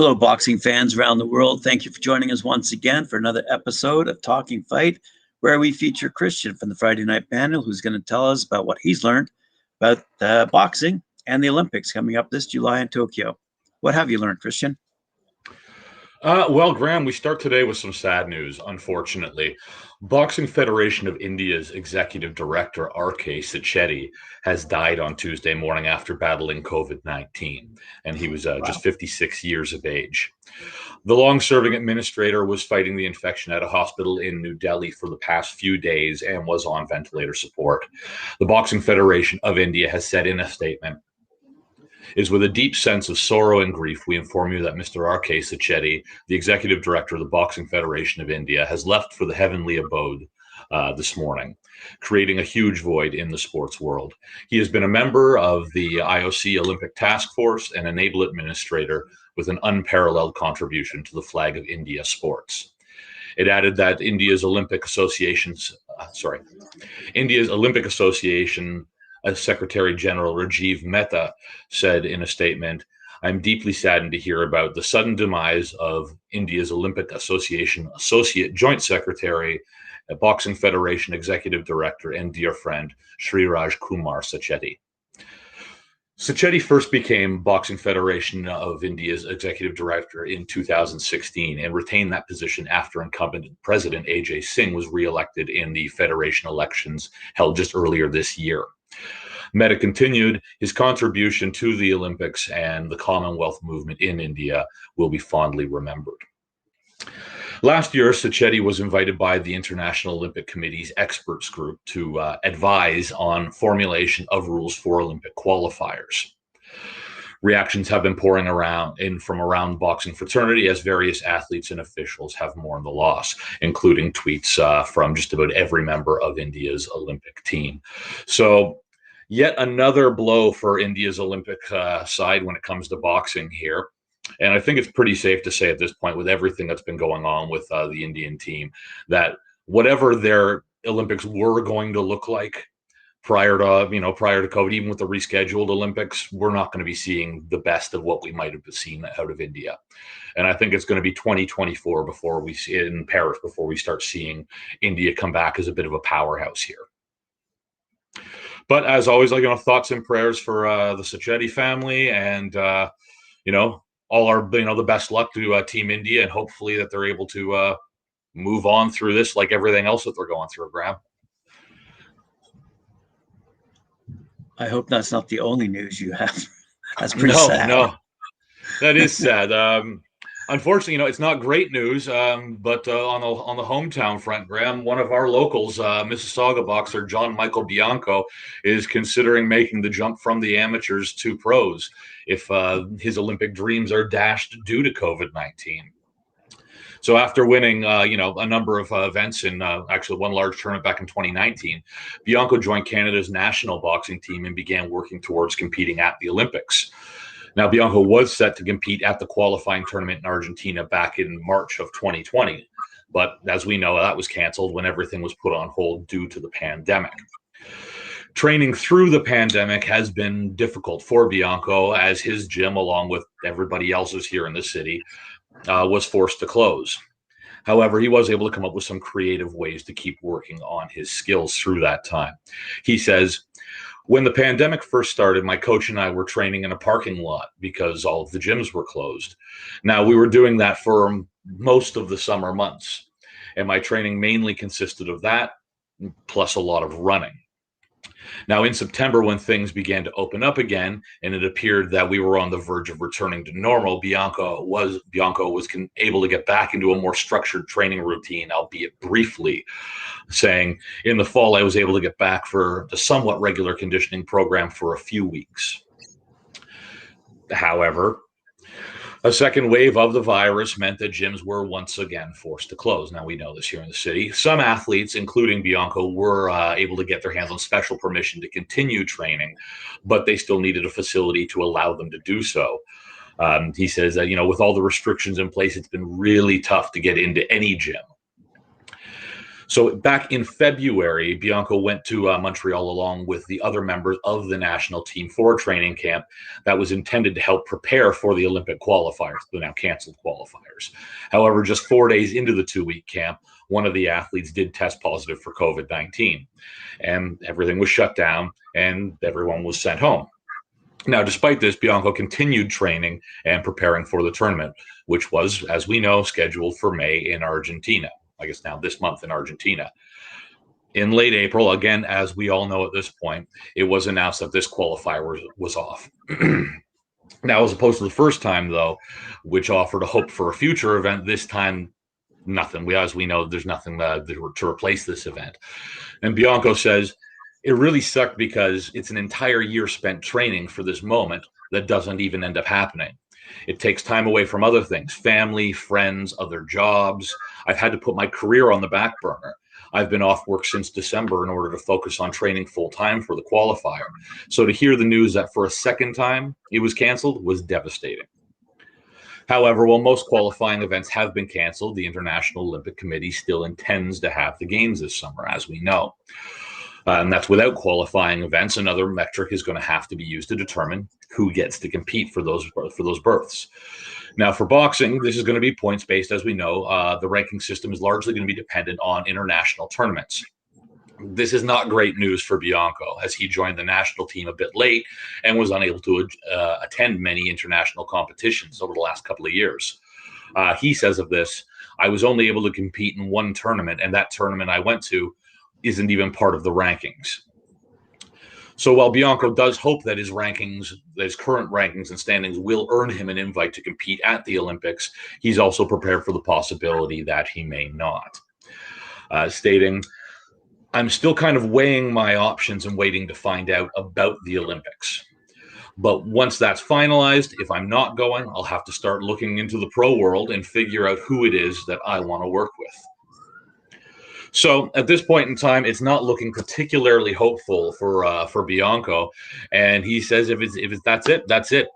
Hello, boxing fans around the world. Thank you for joining us once again for another episode of Talking Fight, where we feature Christian from the Friday night panel, who's going to tell us about what he's learned about boxing and the Olympics coming up this July in Tokyo. What have you learned, Christian? Well, Graham, we start today with some sad news, unfortunately. Boxing Federation of India's executive director, R.K. Sacheti, has died on Tuesday morning after battling COVID-19, and he was just 56 years of age. The long-serving administrator was fighting the infection at a hospital in New Delhi for the past few days and was on ventilator support. The Boxing Federation of India has said in a statement, "Is with a deep sense of sorrow and grief, we inform you that Mr. R.K. Sacheti, the Executive Director of the Boxing Federation of India, has left for the heavenly abode this morning, creating a huge void in the sports world. He has been a member of the IOC Olympic Task Force and a naval administrator with an unparalleled contribution to the flag of India sports." It added that India's Olympic Association Secretary General Rajiv Mehta said in a statement, "I'm deeply saddened to hear about the sudden demise of India's Olympic Association Associate Joint Secretary, Boxing Federation Executive Director, and dear friend, Shri Raj Kumar Sacheti." Sacheti first became Boxing Federation of India's executive director in 2016 and retained that position after incumbent President Ajay Singh was re-elected in the federation elections held just earlier this year. Mehta continued, "His contribution to the Olympics and the Commonwealth movement in India will be fondly remembered." Last year, Sacheti was invited by the International Olympic Committee's experts group to advise on formulation of rules for Olympic qualifiers. Reactions have been pouring from around the boxing fraternity as various athletes and officials have mourned the loss, including tweets from just about every member of India's Olympic team. So yet another blow for India's Olympic side when it comes to boxing here. And I think it's pretty safe to say at this point, with everything that's been going on with the Indian team, that whatever their Olympics were going to look like prior to COVID, even with the rescheduled Olympics, we're not going to be seeing the best of what we might have seen out of India. And I think it's going to be 2024 before we see it in Paris, before we start seeing India come back as a bit of a powerhouse here. But as always, thoughts and prayers for the Sacheti family, and all our the best luck to Team India, and hopefully that they're able to move on through this like everything else that they're going through, Graham. I hope that's not the only news you have. That's pretty sad. No, that is sad. Unfortunately, it's not great news, but on the hometown front, Graham, one of our locals, Mississauga boxer John Michael Bianco, is considering making the jump from the amateurs to pros if his Olympic dreams are dashed due to COVID-19. So after winning, a number of events in actually one large tournament back in 2019, Bianco joined Canada's national boxing team and began working towards competing at the Olympics. Now, Bianco was set to compete at the qualifying tournament in Argentina back in March of 2020. But as we know, that was canceled when everything was put on hold due to the pandemic. Training through the pandemic has been difficult for Bianco, as his gym, along with everybody else's here in the city, was forced to close. However, he was able to come up with some creative ways to keep working on his skills through that time. He says, "When the pandemic first started, my coach and I were training in a parking lot because all of the gyms were closed. Now, we were doing that for most of the summer months, and my training mainly consisted of that, plus a lot of running. Now, in September, when things began to open up again, and it appeared that we were on the verge of returning to normal, Bianco was able to get back into a more structured training routine, albeit briefly, saying, in the fall, I was able to get back for the somewhat regular conditioning program for a few weeks. However, a second wave of the virus meant that gyms were once again forced to close. Now, we know this here in the city. Some athletes, including Bianco, were able to get their hands on special permission to continue training, but they still needed a facility to allow them to do so. He says that, with all the restrictions in place, it's been really tough to get into any gym. So back in February, Bianco went to Montreal along with the other members of the national team for a training camp that was intended to help prepare for the Olympic qualifiers, the now canceled qualifiers. However, just 4 days into the 2-week camp, one of the athletes did test positive for COVID-19, and everything was shut down and everyone was sent home. Now, despite this, Bianco continued training and preparing for the tournament, which was, as we know, scheduled for May in Argentina. I guess now this month in Argentina. In late April, again, as we all know at this point, it was announced that this qualifier was off. Now, as opposed to the first time, though, which offered a hope for a future event, this time, nothing. As we know, there's nothing to replace this event. And Bianco says, it really sucked because it's an entire year spent training for this moment that doesn't even end up happening. It takes time away from other things, family, friends, other jobs. I've had to put my career on the back burner. I've been off work since December in order to focus on training full time for the qualifier. So to hear the news that for a second time it was canceled was devastating. However, while most qualifying events have been canceled, the International Olympic Committee still intends to have the games this summer, as we know. And that's without qualifying events. Another metric is going to have to be used to determine who gets to compete for those berths. Now, for boxing, this is going to be points-based, as we know. The ranking system is largely going to be dependent on international tournaments. This is not great news for Bianco, as he joined the national team a bit late and was unable to attend many international competitions over the last couple of years. He says of this, I was only able to compete in one tournament, and that tournament I went to isn't even part of the rankings. So while Bianco does hope that his current rankings and standings will earn him an invite to compete at the Olympics, he's also prepared for the possibility that he may not. Stating, I'm still kind of weighing my options and waiting to find out about the Olympics. But once that's finalized, if I'm not going, I'll have to start looking into the pro world and figure out who it is that I want to work with. So at this point in time, it's not looking particularly hopeful for Bianco, and he says if that's it, that's it,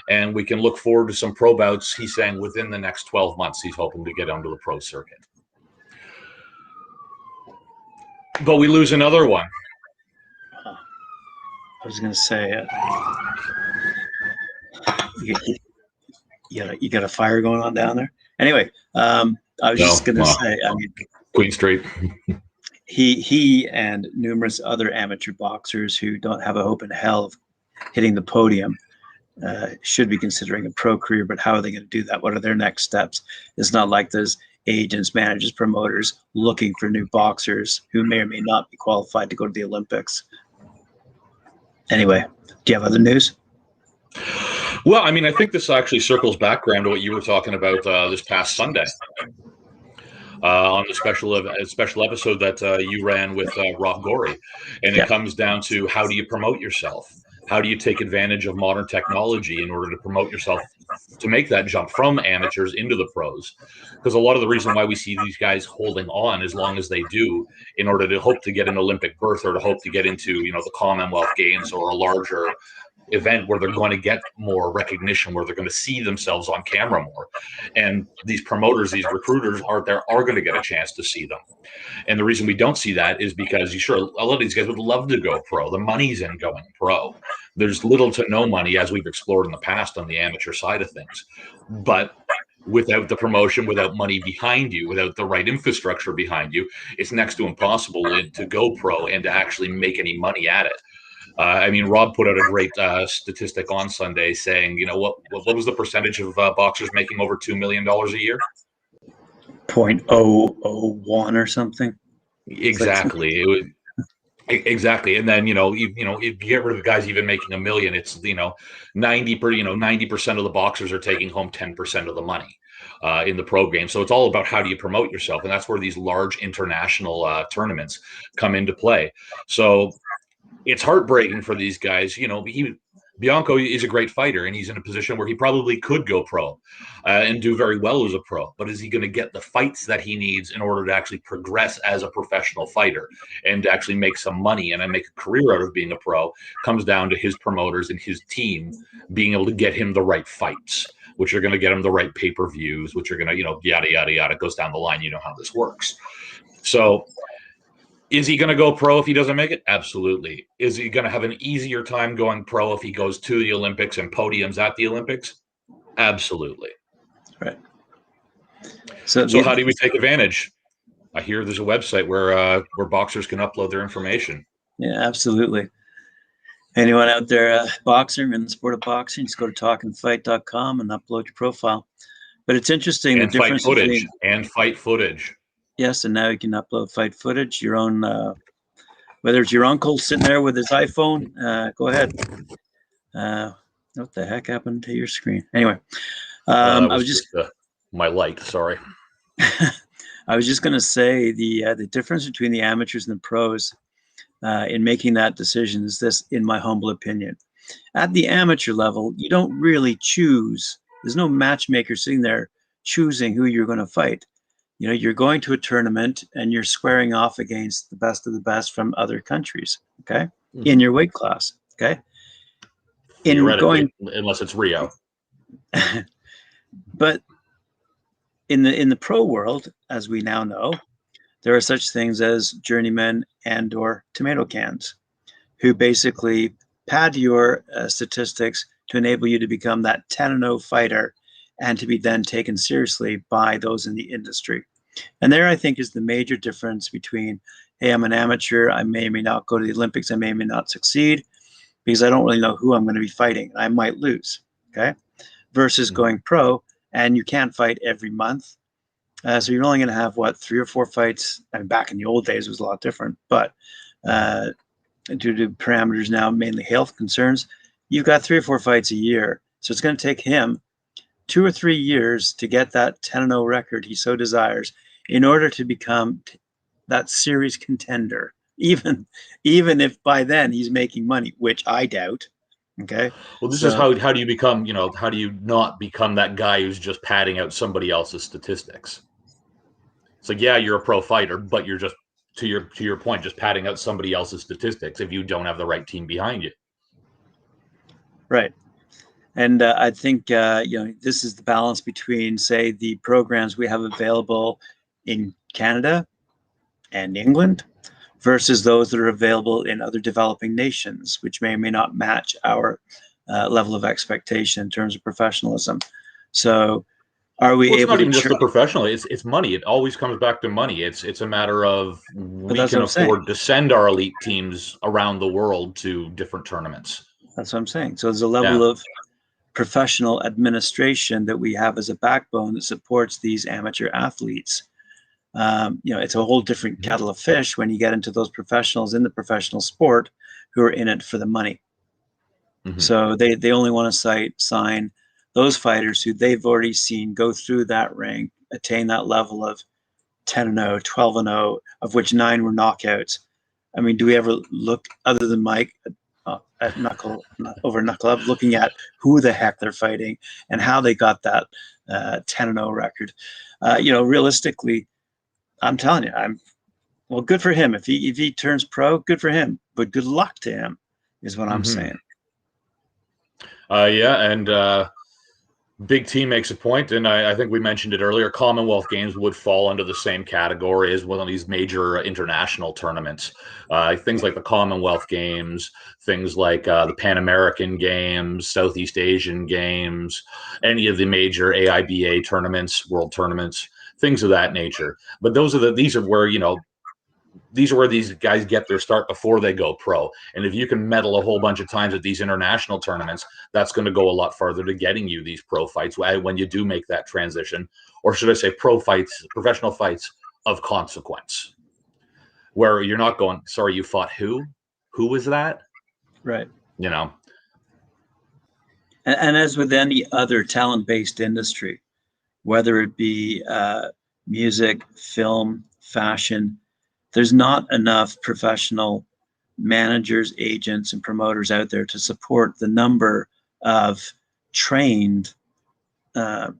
and we can look forward to some pro bouts. He's saying within the next 12 months, he's hoping to get onto the pro circuit. But we lose another one. I was going to say, you got a fire going on down there. Anyway, I was just going to say, I mean, Queen Street. He and numerous other amateur boxers who don't have a hope in hell of hitting the podium should be considering a pro career. But how are they going to do that? What are their next steps? It's not like there's agents, managers, promoters looking for new boxers who may or may not be qualified to go to the Olympics. Anyway, do you have other news? Well, I mean, I think this actually circles back around to what you were talking about this past Sunday. On the special episode that you ran with Rob Gorey. And it comes down to, how do you promote yourself? How do you take advantage of modern technology in order to promote yourself, to make that jump from amateurs into the pros? Because a lot of the reason why we see these guys holding on as long as they do in order to hope to get an Olympic berth or to hope to get into, the Commonwealth Games or a larger event where they're going to get more recognition, where they're going to see themselves on camera more. And these promoters, these recruiters are going to get a chance to see them. And the reason we don't see that is because a lot of these guys would love to go pro. The money's in going pro. There's little to no money, as we've explored in the past, on the amateur side of things. But without the promotion, without money behind you, without the right infrastructure behind you, it's next to impossible to go pro and to actually make any money at it. I mean, Rob put out a great statistic on Sunday saying, what was the percentage of boxers making over $2 million a year? 0.001 or something. Exactly. Exactly. And then, if you get rid of the guys even making $1 million, it's, 90% of the boxers are taking home 10% of the money in the pro game. So it's all about how do you promote yourself. And that's where these large international tournaments come into play. So it's heartbreaking for these guys. Bianco is a great fighter, and he's in a position where he probably could go pro and do very well as a pro. But is he going to get the fights that he needs in order to actually progress as a professional fighter and to actually make some money and make a career out of being a pro? Comes down to his promoters and his team being able to get him the right fights, which are going to get him the right pay-per-views, which are going to, yada, yada, yada. It goes down the line. You know how this works. So Is he going to go pro if he doesn't make it? Absolutely. Is he going to have an easier time going pro if he goes to the Olympics and podiums at the Olympics? Absolutely. Right. So how do we take advantage? I hear there's a website where boxers can upload their information. Yeah, absolutely. Anyone out there boxing in the sport of boxing, just go to talkinfight.com and upload your profile. But it's interesting and the difference fight footage. Yes, and now you can upload fight footage, your own, whether it's your uncle sitting there with his iPhone, go ahead. What the heck happened to your screen? Anyway, I was just my light. Sorry. I was just going to say the difference between the amateurs and the pros in making that decision is this, in my humble opinion. At the amateur level, you don't really choose. There's no matchmaker sitting there choosing who you're going to fight. You know, you're going to a tournament and you're squaring off against the best of the best from other countries, okay, in your weight class, okay? Theoretically, unless it's Rio. But in the pro world, as we now know, there are such things as journeymen and or tomato cans who basically pad your statistics to enable you to become that 10-0 fighter and to be then taken seriously by those in the industry. And there, I think, is the major difference between, hey, I'm an amateur, I may or may not go to the Olympics, I may or may not succeed, because I don't really know who I'm going to be fighting. I might lose, okay? Versus going pro, and you can't fight every month. So you're only going to have, what, 3 or 4 fights? I mean, back in the old days, it was a lot different. But due to parameters now, mainly health concerns, you've got 3 or 4 fights a year. So it's going to take him 2 or 3 years to get that 10-0 record he so desires in order to become that series contender, even if by then he's making money, which I doubt. Okay. Well, this is how do you become, how do you not become that guy who's just padding out somebody else's statistics? It's like, yeah, you're a pro fighter, but you're just, to your point, just padding out somebody else's statistics if you don't have the right team behind you. Right. And I think, this is the balance between, say, the programs we have available in Canada and England versus those that are available in other developing nations, which may or may not match our level of expectation in terms of professionalism. So are we able to... It's not even just the professional, it's money. It always comes back to money. It's a matter of we can afford to send our elite teams around the world to different tournaments. That's what I'm saying. So there's a level of professional administration that we have as a backbone that supports these amateur athletes. It's a whole different kettle of fish when you get into those professionals in the professional sport who are in it for the money. So they only want to sign those fighters who they've already seen go through that rank, attain that level of 10-0, 12-0, of which 9 were knockouts. I mean, do we ever look, other than Mike, at knuckle up, looking at who the heck they're fighting and how they got that 10-0 record? Realistically, I'm telling you, good for him. If he turns pro, good for him. But good luck to him, is what I'm saying. And Big T makes a point, and I think we mentioned it earlier. Commonwealth Games would fall under the same category as one of these major international tournaments. Things like the Commonwealth Games, things like the Pan American Games, Southeast Asian Games, any of the major AIBA tournaments, world tournaments, things of that nature. But these are where these guys get their start before they go pro. And if you can medal a whole bunch of times at these international tournaments, that's going to go a lot farther to getting you these pro fights when you do make that transition. Or should I say professional fights of consequence, where you're not going, sorry, you fought who? Who was that? Right. And as with any other talent-based industry, whether it be music, film, fashion, there's not enough professional managers, agents, and promoters out there to support the number of trained men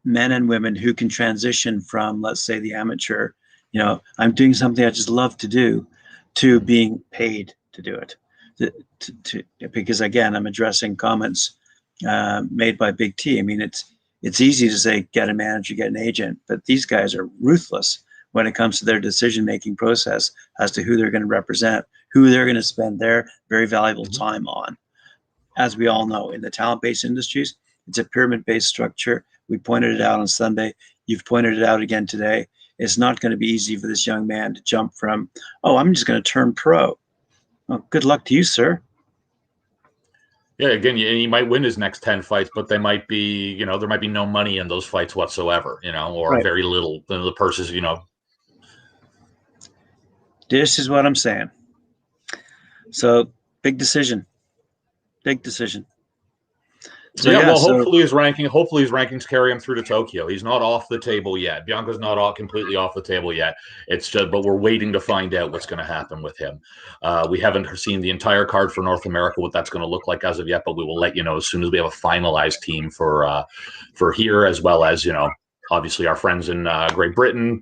and women who can transition from, let's say, the amateur, I'm doing something I just love to do, to being paid to do it. Because again, I'm addressing comments made by Big T. I mean, it's easy to say, get a manager, get an agent, but these guys are ruthless when it comes to their decision-making process as to who they're going to represent, who they're going to spend their very valuable time on. As we all know, in the talent-based industries, it's a pyramid-based structure. We pointed it out on Sunday. You've pointed it out again today. It's not going to be easy for this young man to jump from, oh, I'm just going to turn pro. Well, good luck to you, sir. Yeah, again, he might win his next 10 fights, but they might be, there might be no money in those fights whatsoever, or Right. very little. The purses, This is what I'm saying. So big decision. Big decision. So well, hopefully his rankings carry him through to Tokyo. He's not off the table yet. Bianca's not completely off the table yet. It's just, but we're waiting to find out what's going to happen with him. We haven't seen the entire card for North America, what that's going to look like as of yet, but we will let you know as soon as we have a finalized team for here, as well as, obviously our friends in Great Britain,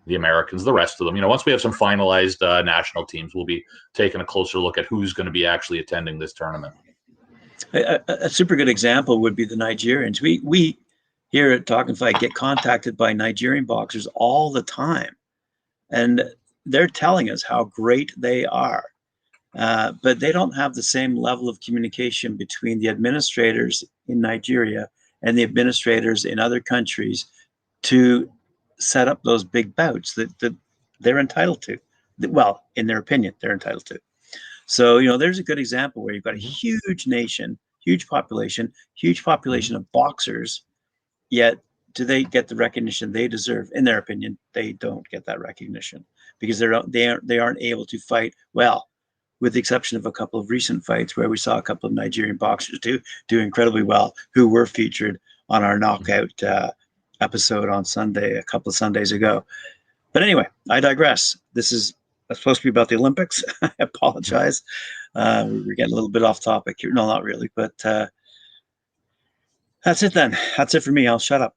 the Americans, the rest of them. Once we have some finalized national teams, we'll be taking a closer look at who's going to be actually attending this tournament. A super good example would be the Nigerians. We here at Talkin Fight get contacted by Nigerian boxers all the time, and they're telling us how great they are. But they don't have the same level of communication between the administrators in Nigeria and the administrators in other countries to set up those big bouts that they're entitled to. Well, in their opinion, they're entitled to. So, there's a good example where you've got a huge nation, huge population of boxers, yet do they get the recognition they deserve? In their opinion, they don't get that recognition because they aren't able to fight well, with the exception of a couple of recent fights where we saw a couple of Nigerian boxers do incredibly well, who were featured on our knockout episode on Sunday, a couple of Sundays ago. But anyway, I digress. This is supposed to be about the Olympics. I apologize. We're getting a little bit off topic here. No, not really, but that's it then. That's it for me. I'll shut up.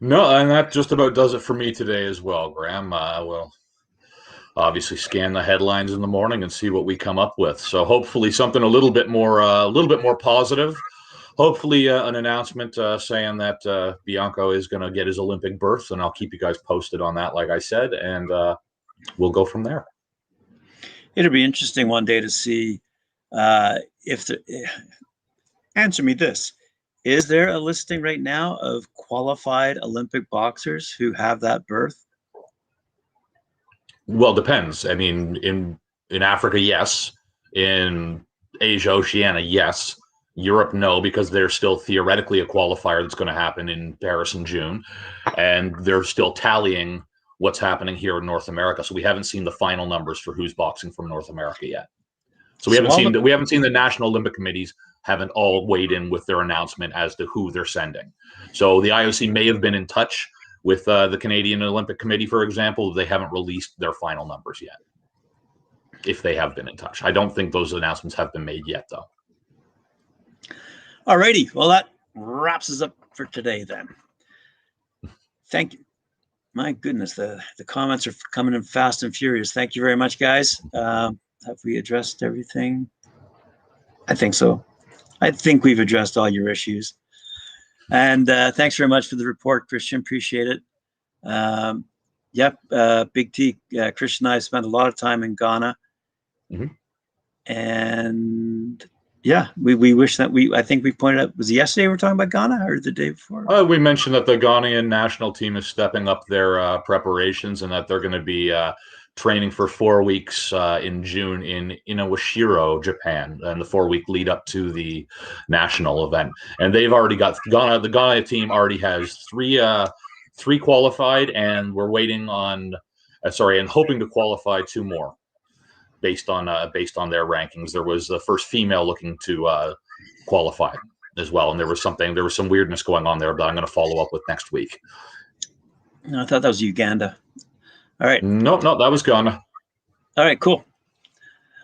No, and that just about does it for me today as well, Graham. We'll obviously scan the headlines in the morning and see what we come up with. So hopefully something a little bit more positive. Hopefully an announcement saying that Bianco is going to get his Olympic berth, and I'll keep you guys posted on that, like I said, and we'll go from there. It'll be interesting one day to see if answer me this. Is there a listing right now of qualified Olympic boxers who have that berth? Well, depends. I mean, in Africa, yes. In Asia, Oceania, yes. Europe, no, because there's still theoretically a qualifier that's going to happen in Paris in June, and they're still tallying what's happening here in North America. So we haven't seen the final numbers for who's boxing from North America yet. So we haven't seen the National Olympic Committees haven't all weighed in with their announcement as to who they're sending. So the IOC may have been in touch with the Canadian Olympic Committee, for example. They haven't released their final numbers yet, if they have been in touch. I don't think those announcements have been made yet, though. All righty. Well, that wraps us up for today then. Thank you. My goodness, the comments are coming in fast and furious. Thank you very much, guys. Have we addressed everything? I think so. I think we've addressed all your issues. And thanks very much for the report, Christian. Appreciate it. Big T, Christian and I spent a lot of time in Ghana. Mm-hmm. And yeah, we wish that I think we pointed out, was it yesterday we were talking about Ghana or the day before? We mentioned that the Ghanaian national team is stepping up their preparations and that they're going to be training for 4 weeks in June in Inawashiro, Japan, and the 4-week lead up to the national event. And they've already got the Ghana team already has three qualified, and we're waiting on and hoping to qualify 2 more based on their rankings. There was the first female looking to qualify as well, and there was some weirdness going on there, but I'm going to follow up with next week. No, I thought that was Uganda. All right. No, that was Ghana. All right, cool.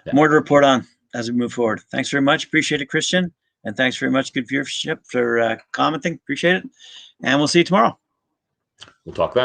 Yeah. More to report on as we move forward. Thanks very much. Appreciate it, Christian. And thanks very much. Good viewership for commenting. Appreciate it. And we'll see you tomorrow. We'll talk then.